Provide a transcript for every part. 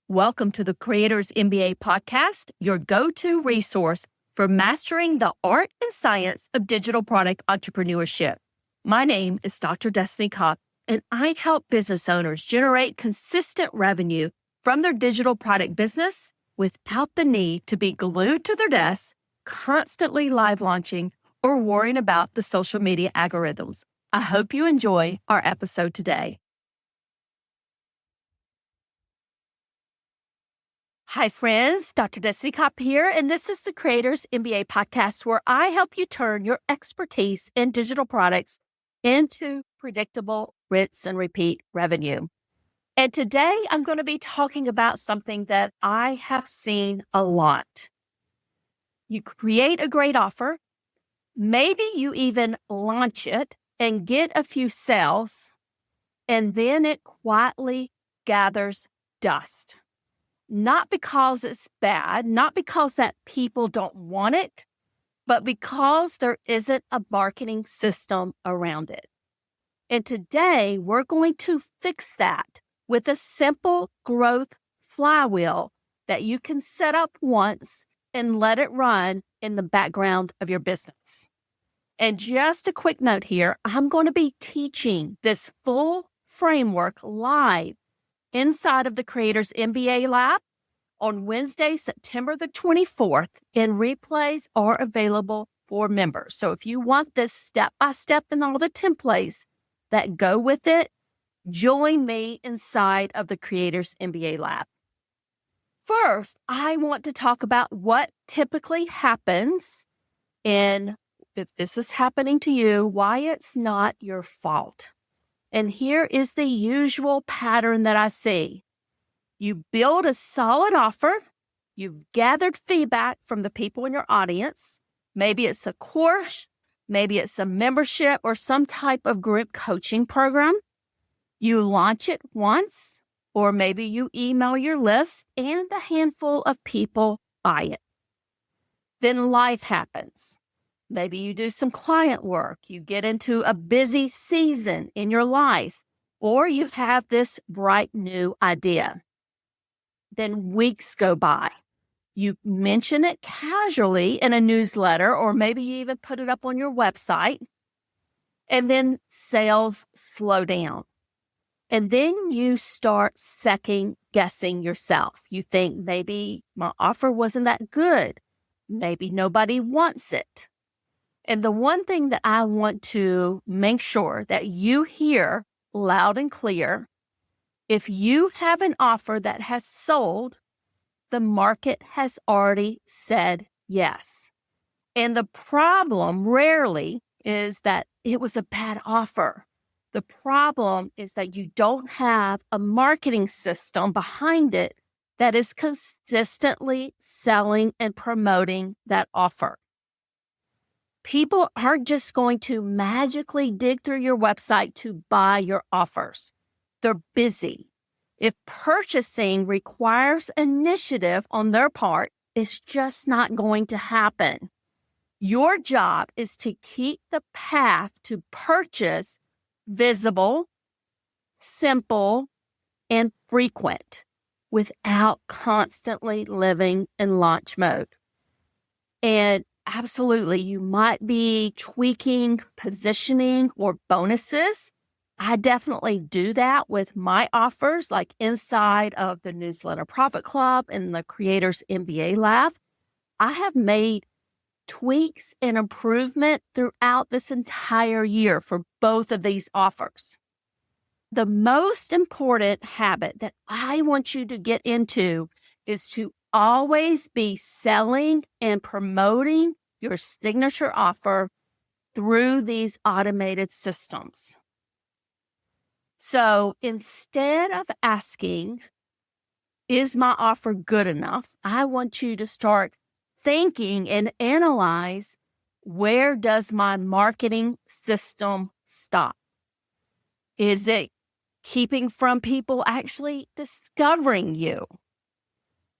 Welcome to the Creators MBA podcast, your go-to resource for mastering the art and science of digital product entrepreneurship. My name is Dr. Destiny Kopp, and I help business owners generate consistent revenue from their digital product business without the need to be glued to their desks, constantly live launching, or worrying about the social media algorithms. I hope you enjoy our episode today. Hi, friends. Dr. Destiny Kopp here, and this is the Creators MBA podcast where I help you turn your expertise in digital products into predictable rinse and repeat revenue. And today I'm going to be talking about something that I have seen a lot. You create a great offer, maybe you even launch it and get a few sales, and then it quietly gathers dust. Not because it's bad, not because that people don't want it, but because there isn't a marketing system around it. And today we're going to fix that with a simple growth flywheel that you can set up once and let it run in the background of your business. And just a quick note here, I'm going to be teaching this full framework live inside of the Creators MBA Lab on Wednesday, September the 24th, and replays are available for members. So if you want this step-by-step and all the templates that go with it, join me inside of the Creators MBA Lab. First, I want to talk about what typically happens, and if this is happening to you, why it's not your fault. And here is the usual pattern that I see. You build a solid offer. You've gathered feedback from the people in your audience. Maybe it's a course, maybe it's a membership or some type of group coaching program. You launch it once, or maybe you email your list and a handful of people buy it. Then life happens. Maybe you do some client work. You get into a busy season in your life, or you have this bright new idea. Then weeks go by. You mention it casually in a newsletter, or maybe you even put it up on your website. And then sales slow down. And then you start second guessing yourself. You think maybe my offer wasn't that good. Maybe nobody wants it. And the one thing that I want to make sure that you hear loud and clear, if you have an offer that has sold, the market has already said yes. And the problem rarely is that it was a bad offer. The problem is that you don't have a marketing system behind it that is consistently selling and promoting that offer. People aren't just going to magically dig through your website to buy your offers. They're busy. If purchasing requires initiative on their part, it's just not going to happen. Your job is to keep the path to purchase visible, simple, and frequent without constantly living in launch mode. And absolutely, you might be tweaking positioning or bonuses. I definitely do that with my offers, like inside of the Newsletter Profit Club and the Creators MBA Lab. I have made tweaks and improvement throughout this entire year for both of these offers. The most important habit that I want you to get into is to always be selling and promoting your signature offer through these automated systems. So instead of asking, is my offer good enough? I want you to start thinking and analyze, where does my marketing system stop? Is it keeping from people actually discovering you?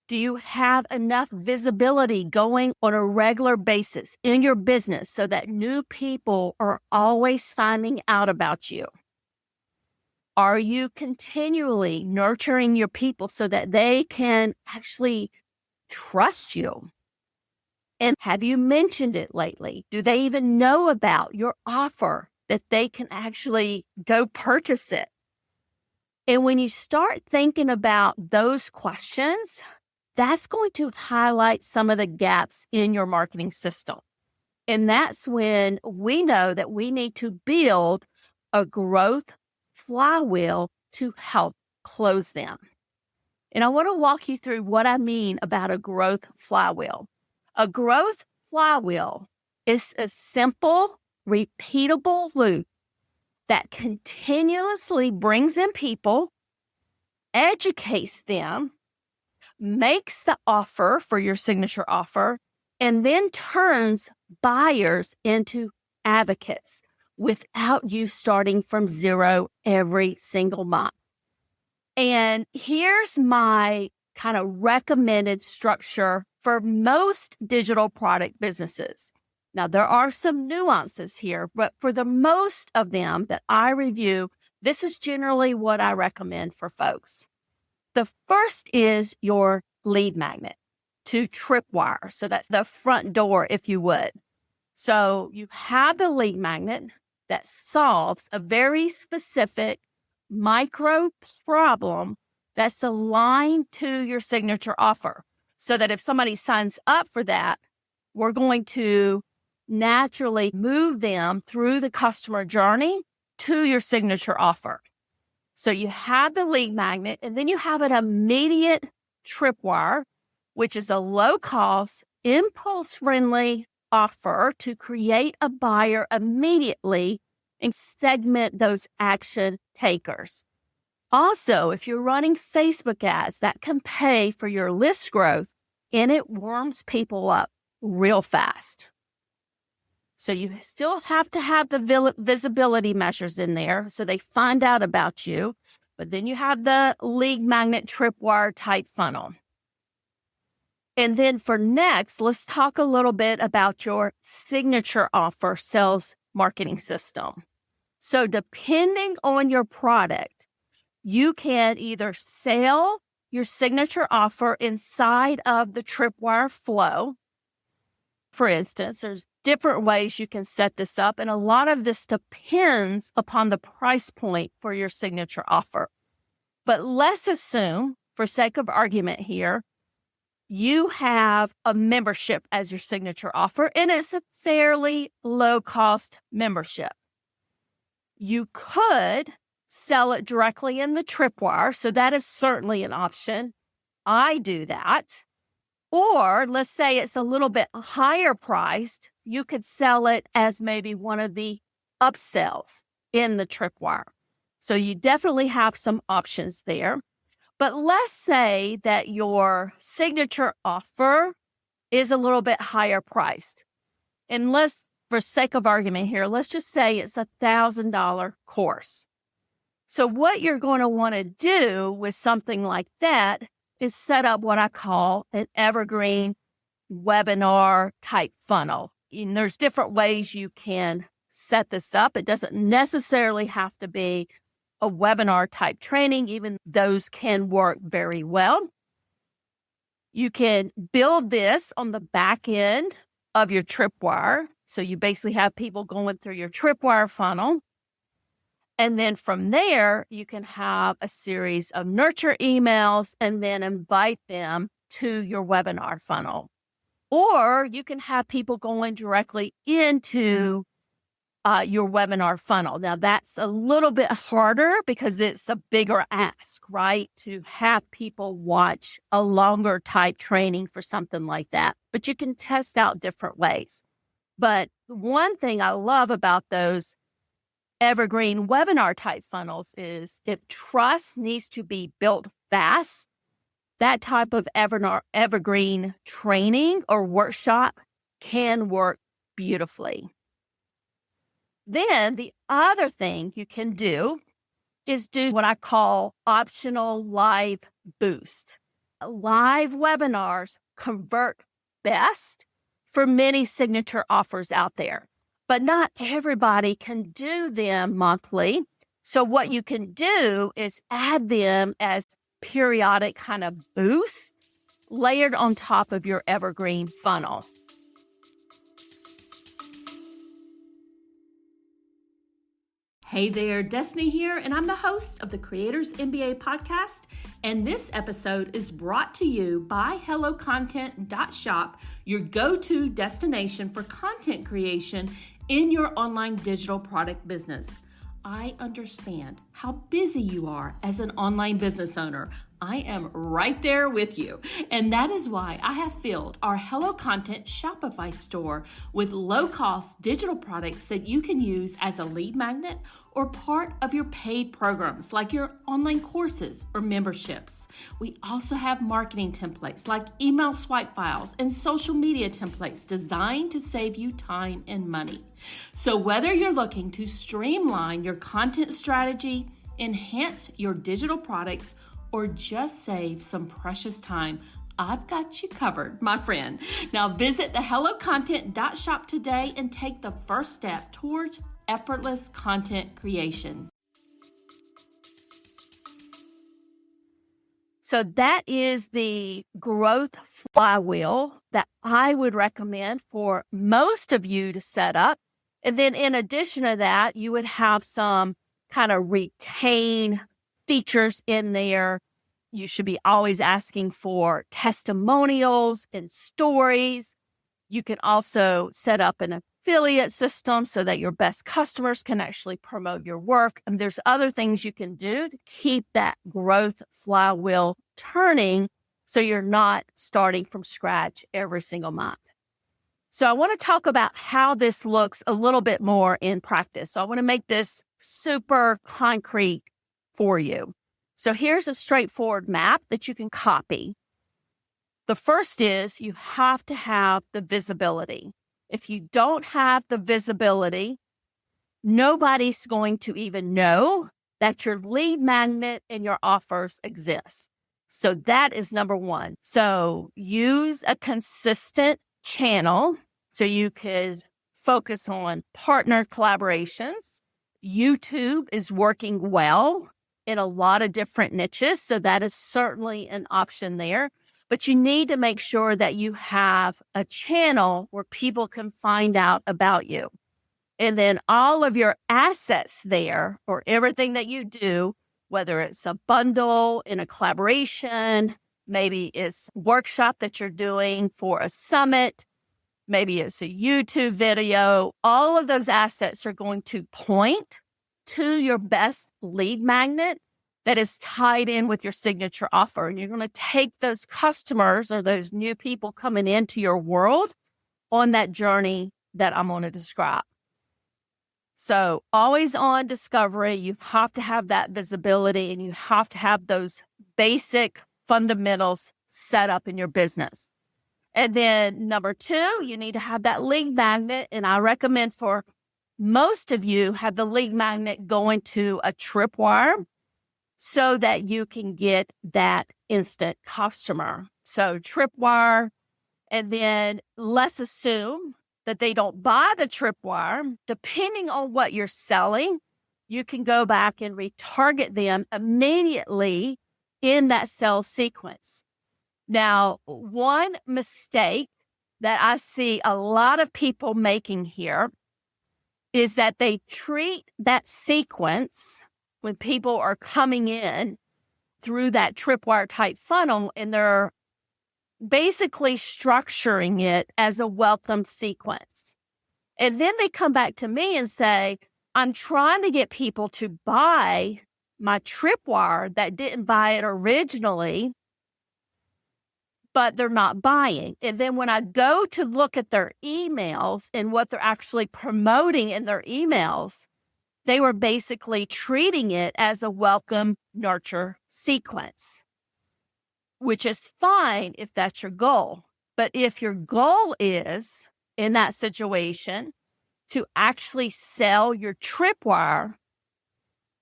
Do you have enough visibility going on a regular basis in your business so that new people are always finding out about you? Are you continually nurturing your people so that they can actually trust you? And have you mentioned it lately? Do they even know about your offer that they can actually go purchase it? And when you start thinking about those questions, that's going to highlight some of the gaps in your marketing system. And that's when we know that we need to build a growth flywheel to help close them. And I want to walk you through what I mean about a growth flywheel. A growth flywheel is a simple, repeatable loop that continuously brings in people, educates them, makes the offer for your signature offer, and then turns buyers into advocates without you starting from zero every single month. And here's my kind of recommended structure for most digital product businesses. Now, there are some nuances here, but for the most of them that I review, this is generally what I recommend for folks. The first is your lead magnet to tripwire. So that's the front door, if you would. So you have the lead magnet that solves a very specific micro problem that's aligned to your signature offer. So that if somebody signs up for that, we're going to naturally move them through the customer journey to your signature offer. So you have the lead magnet, and then you have an immediate tripwire, which is a low-cost, impulse-friendly offer to create a buyer immediately and segment those action takers. Also, if you're running Facebook ads, that can pay for your list growth, and it warms people up real fast. So you still have to have the visibility measures in there so they find out about you. But then you have the lead magnet tripwire type funnel. And then for next, let's talk a little bit about your signature offer sales marketing system. So depending on your product, you can either sell your signature offer inside of the tripwire flow. For instance, there's different ways you can set this up, and a lot of this depends upon the price point for your signature offer. But let's assume, for sake of argument here, you have a membership as your signature offer, and it's a fairly low-cost membership. You could sell it directly in the tripwire, so that is certainly an option. I do that. Or let's say it's a little bit higher priced, you could sell it as maybe one of the upsells in the tripwire. So you definitely have some options there. But let's say that your signature offer is a little bit higher priced. And for sake of argument here, let's just say it's $1,000 course. So what you're going to want to do with something like that is set up what I call an evergreen webinar type funnel. And there's different ways you can set this up. It doesn't necessarily have to be a webinar type training. Even those can work very well. You can build this on the back end of your tripwire. So you basically have people going through your tripwire funnel. And then from there, you can have a series of nurture emails and then invite them to your webinar funnel. Or you can have people going directly into your webinar funnel. Now, that's a little bit harder because it's a bigger ask, right? To have people watch a longer type training for something like that. But you can test out different ways. But one thing I love about those evergreen webinar type funnels is if trust needs to be built fast, that type of evergreen training or workshop can work beautifully. Then the other thing you can do is do what I call optional live boost. Live webinars convert best for many signature offers out there. But not everybody can do them monthly. So what you can do is add them as periodic kind of boost layered on top of your evergreen funnel. Hey there, Destiny here, and I'm the host of the Creators MBA podcast. And this episode is brought to you by HelloContent.shop, your go-to destination for content creation in your online digital product business. I understand how busy you are as an online business owner. I am right there with you. And that is why I have filled our Hello Content Shopify store with low-cost digital products that you can use as a lead magnet or part of your paid programs like your online courses or memberships. We also have marketing templates like email swipe files and social media templates designed to save you time and money. So whether you're looking to streamline your content strategy, enhance your digital products, or just save some precious time, I've got you covered, my friend. Now visit the HelloContent.shop today and take the first step towards effortless content creation. So that is the growth flywheel that I would recommend for most of you to set up. And then in addition to that, you would have some kind of retain features in there. You should be always asking for testimonials and stories. You can also set up an affiliate system so that your best customers can actually promote your work. And there's other things you can do to keep that growth flywheel turning so you're not starting from scratch every single month. So I want to talk about how this looks a little bit more in practice. So I want to make this super concrete for you. So here's a straightforward map that you can copy. The first is you have to have the visibility. If you don't have the visibility, nobody's going to even know that your lead magnet and your offers exist. So that is number one. So use a consistent channel so you could focus on partner collaborations. YouTube is working well in a lot of different niches, so that is certainly an option there. But you need to make sure that you have a channel where people can find out about you. And then all of your assets there, or everything that you do, whether it's a bundle in a collaboration, maybe it's a workshop that you're doing for a summit, maybe it's a YouTube video, all of those assets are going to point to your best lead magnet that is tied in with your signature offer. And you're going to take those customers or those new people coming into your world on that journey that I'm going to describe. So always on discovery, you have to have that visibility and you have to have those basic fundamentals set up in your business. And then number two, you need to have that lead magnet. And I recommend for most of you have the lead magnet going to a tripwire so that you can get that instant customer. So tripwire, and then let's assume that they don't buy the tripwire. Depending on what you're selling, you can go back and retarget them immediately in that sales sequence. Now, one mistake that I see a lot of people making here is that they treat that sequence when people are coming in through that tripwire type funnel, and they're basically structuring it as a welcome sequence. And then they come back to me and say, I'm trying to get people to buy my tripwire that didn't buy it originally, but they're not buying. And then when I go to look at their emails and what they're actually promoting in their emails, they were basically treating it as a welcome nurture sequence, which is fine if that's your goal. But if your goal is, in that situation, to actually sell your tripwire,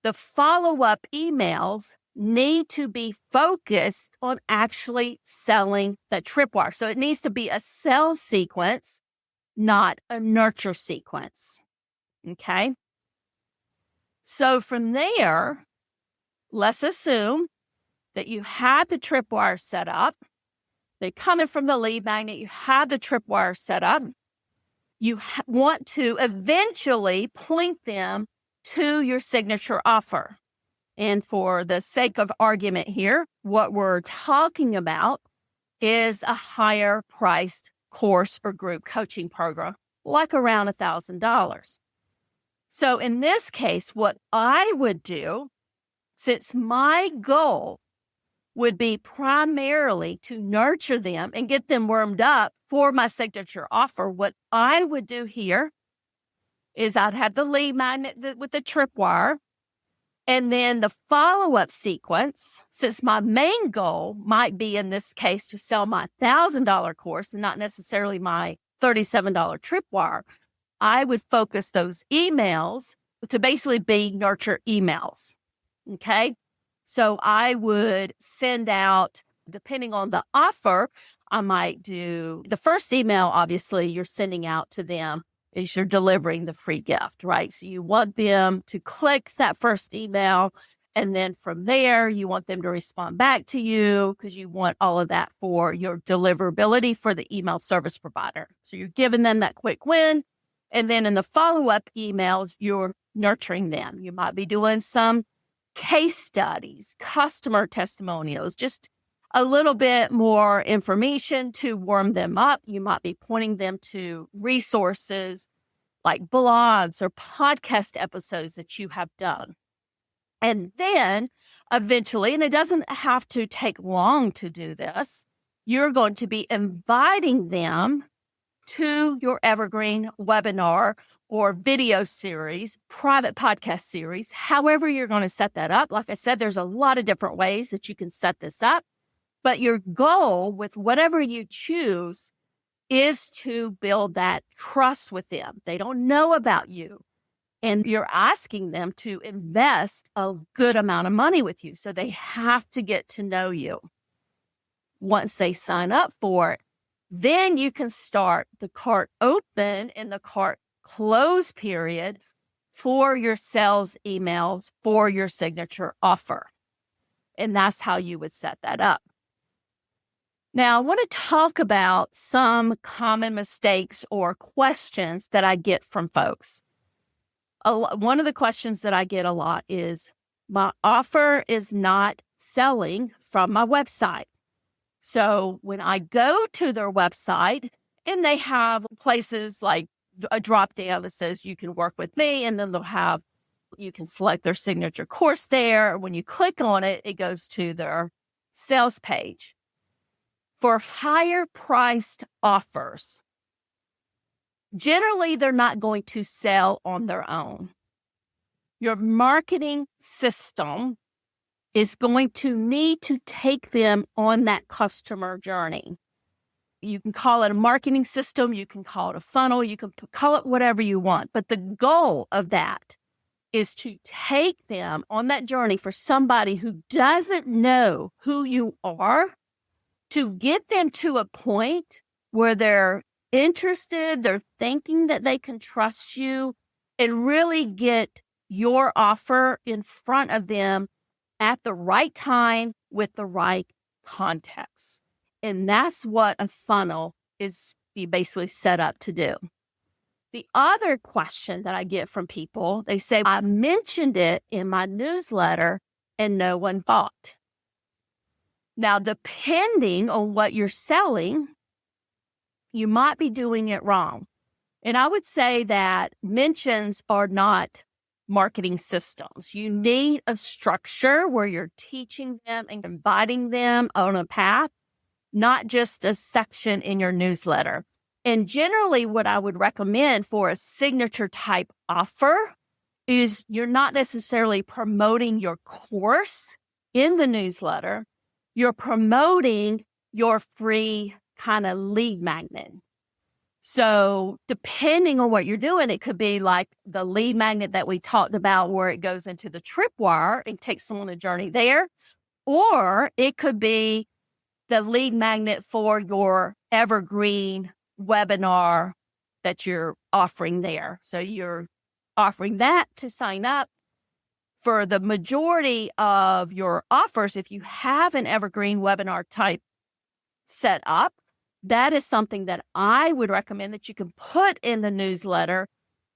the follow-up emails need to be focused on actually selling the tripwire. So it needs to be a sell sequence, not a nurture sequence. Okay? So from there, let's assume that you had the tripwire set up. They come in from the lead magnet. You had the tripwire set up. You want to eventually point them to your signature offer. And for the sake of argument here, what we're talking about is a higher priced course or group coaching program, like around $1,000. So in this case, what I would do, since my goal would be primarily to nurture them and get them warmed up for my signature offer, what I would do here is I'd have the lead magnet with the tripwire, and then the follow-up sequence, since my main goal might be in this case to sell my $1,000 course and not necessarily my $37 tripwire, I would focus those emails to basically be nurture emails. Okay. So I would send out, depending on the offer, I might do the first email, obviously, you're sending out to them is you're delivering the free gift, right? So you want them to click that first email. And then from there, you want them to respond back to you because you want all of that for your deliverability for the email service provider. So you're giving them that quick win. And then in the follow-up emails, you're nurturing them. You might be doing some case studies, customer testimonials, just a little bit more information to warm them up. You might be pointing them to resources like blogs or podcast episodes that you have done. And then eventually, and it doesn't have to take long to do this, you're going to be inviting them to your evergreen webinar or video series, private podcast series, however you're going to set that up. Like I said, there's a lot of different ways that you can set this up, but your goal with whatever you choose is to build that trust with them. They don't know about you, and you're asking them to invest a good amount of money with you. So they have to get to know you. Once they sign up for it, then you can start the cart open and the cart close period for your sales emails for your signature offer. And that's how you would set that up. Now, I want to talk about some common mistakes or questions that I get from folks. One of the questions that I get a lot is, my offer is not selling from my website. So when I go to their website and they have places like a drop down that says you can work with me, and then you can select their signature course there. When you click on it, it goes to their sales page. For higher priced offers, generally they're not going to sell on their own. Your marketing system is going to need to take them on that customer journey. You can call it a marketing system, you can call it a funnel, you can call it whatever you want. But the goal of that is to take them on that journey for somebody who doesn't know who you are, to get them to a point where they're interested, they're thinking that they can trust you, and really get your offer in front of them at the right time with the right context. And that's what a funnel is basically set up to do. The other question that I get from people, they say, I mentioned it in my newsletter and no one bought. Now, depending on what you're selling, you might be doing it wrong. And I would say that mentions are not marketing systems. You need a structure where you're teaching them and inviting them on a path, not just a section in your newsletter. And generally, what I would recommend for a signature type offer is you're not necessarily promoting your course in the newsletter. You're promoting your free kind of lead magnet. So depending on what you're doing, it could be like the lead magnet that we talked about where it goes into the tripwire and takes someone on a journey there. Or it could be the lead magnet for your evergreen webinar that you're offering there. So you're offering that to sign up. for the majority of your offers, if you have an evergreen webinar type set up, that is something that I would recommend that you can put in the newsletter,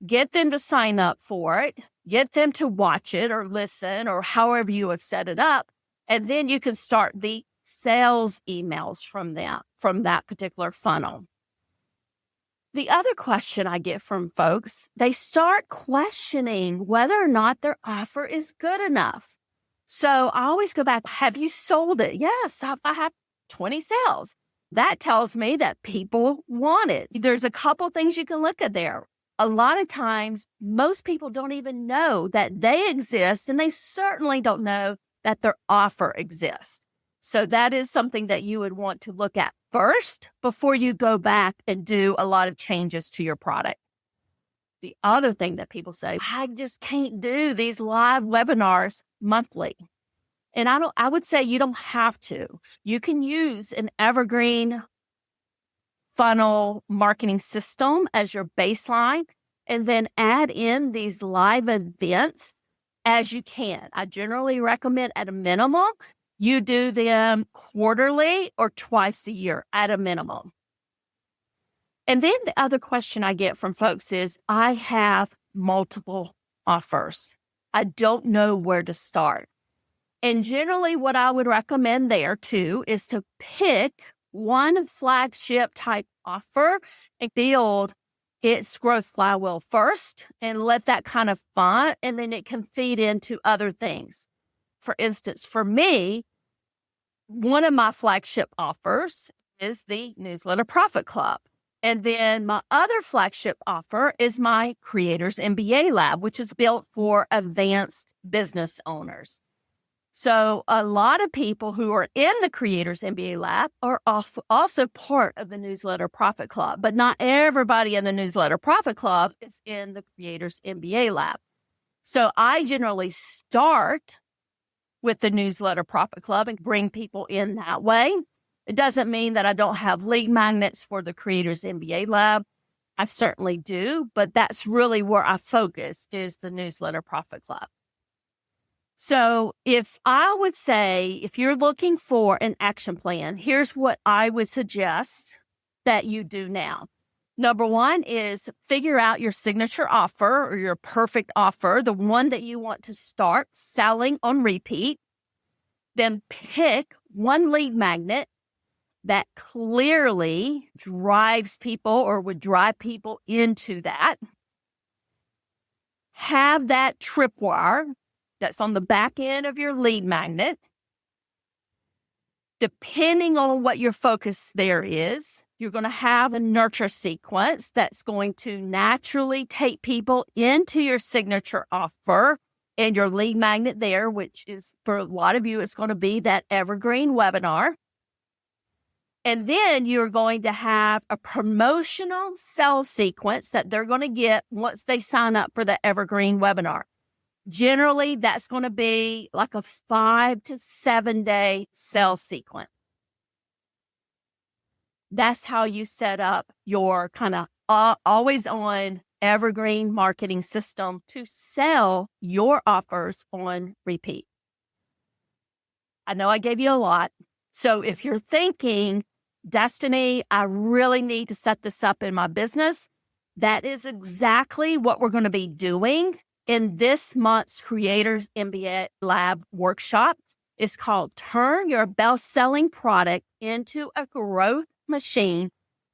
get them to sign up for it, get them to watch it or listen or however you have set it up. And then you can start the sales emails from that particular funnel. The other question I get from folks, they start questioning whether or not their offer is good enough. So I always go back, have you sold it? Yes, I have 20 sales. That tells me that people want it. There's a couple things you can look at there. A lot of times, most people don't even know that they exist, and they certainly don't know that their offer exists. So that is something that you would want to look at first before you go back and do a lot of changes to your product. The other thing that people say, I just can't do these live webinars monthly. And I would say you don't have to. You can use an evergreen funnel marketing system as your baseline and then add in these live events as you can. I generally recommend at a minimum, you do them quarterly or twice a year at a minimum. And then the other question I get from folks is, I have multiple offers. I don't know where to start. And generally what I would recommend there too is to pick one flagship type offer and build its growth flywheel first and let that kind of fun, and then it can feed into other things. For instance, for me, one of my flagship offers is the Newsletter Profit Club. And then my other flagship offer is my Creators MBA Lab, which is built for advanced business owners. So a lot of people who are in the Creators MBA Lab are also part of the Newsletter Profit Club, but not everybody in the Newsletter Profit Club is in the Creators MBA Lab. So I generally start with the Newsletter Profit Club and bring people in that way. It doesn't mean that I don't have lead magnets for the Creators MBA Lab. I certainly do, but that's really where I focus is the Newsletter Profit Club. So if I would say, if you're looking for an action plan, here's what I would suggest that you do now. Number one is figure out your signature offer or your perfect offer, the one that you want to start selling on repeat. Then pick one lead magnet that clearly drives people or would drive people into that. Have that tripwire that's on the back end of your lead magnet. Depending on what your focus there is, you're going to have a nurture sequence that's going to naturally take people into your signature offer and your lead magnet there, which is for a lot of you, it's going to be that evergreen webinar. And then you're going to have a promotional sales sequence that they're going to get once they sign up for the evergreen webinar. Generally, that's going to be like a 5 to 7 day sales sequence. That's how you set up your kind of always on evergreen marketing system to sell your offers on repeat. I know I gave you a lot. So if you're thinking, Destiny, I really need to set this up in my business, that is exactly what we're going to be doing in this month's Creators MBA Lab workshop. It's called Turn Your Best-Selling Product into a Growth Machine.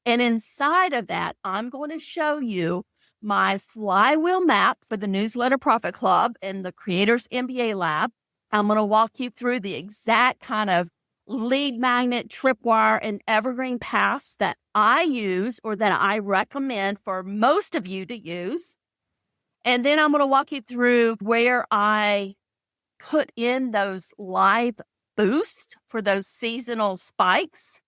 And inside of that, I'm going to show you my flywheel map for the Newsletter Profit Club and the Creators MBA Lab. I'm going to walk you through the exact kind of lead magnet, tripwire, and evergreen paths that I use or that I recommend for most of you to use. And then I'm going to walk you through where I put in those live boosts for those seasonal spikes.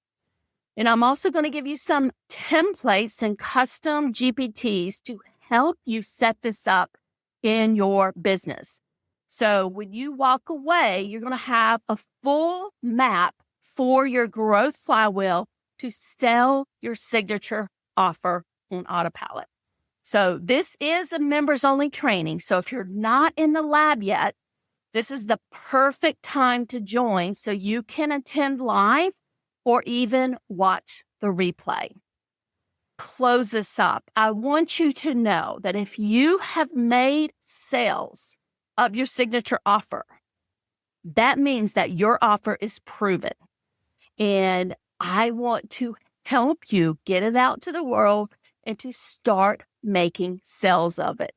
And I'm also going to give you some templates and custom GPTs to help you set this up in your business. So when you walk away, you're going to have a full map for your growth flywheel to sell your signature offer on autopilot. So this is a members only training. So if you're not in the lab yet, This is the perfect time to join so you can attend live or even watch the replay. Close this up. I want you to know that if you have made sales of your signature offer, that means that your offer is proven. And I want to help you get it out to the world and to start making sales of it.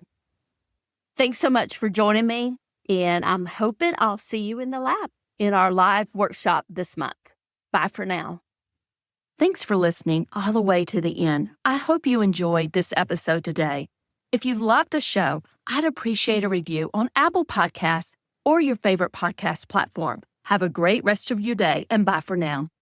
Thanks so much for joining me. And I'm hoping I'll see you in the lab in our live workshop this month. Bye for now. Thanks for listening all the way to the end. I hope you enjoyed this episode today. If you loved the show, I'd appreciate a review on Apple Podcasts or your favorite podcast platform. Have a great rest of your day, and bye for now.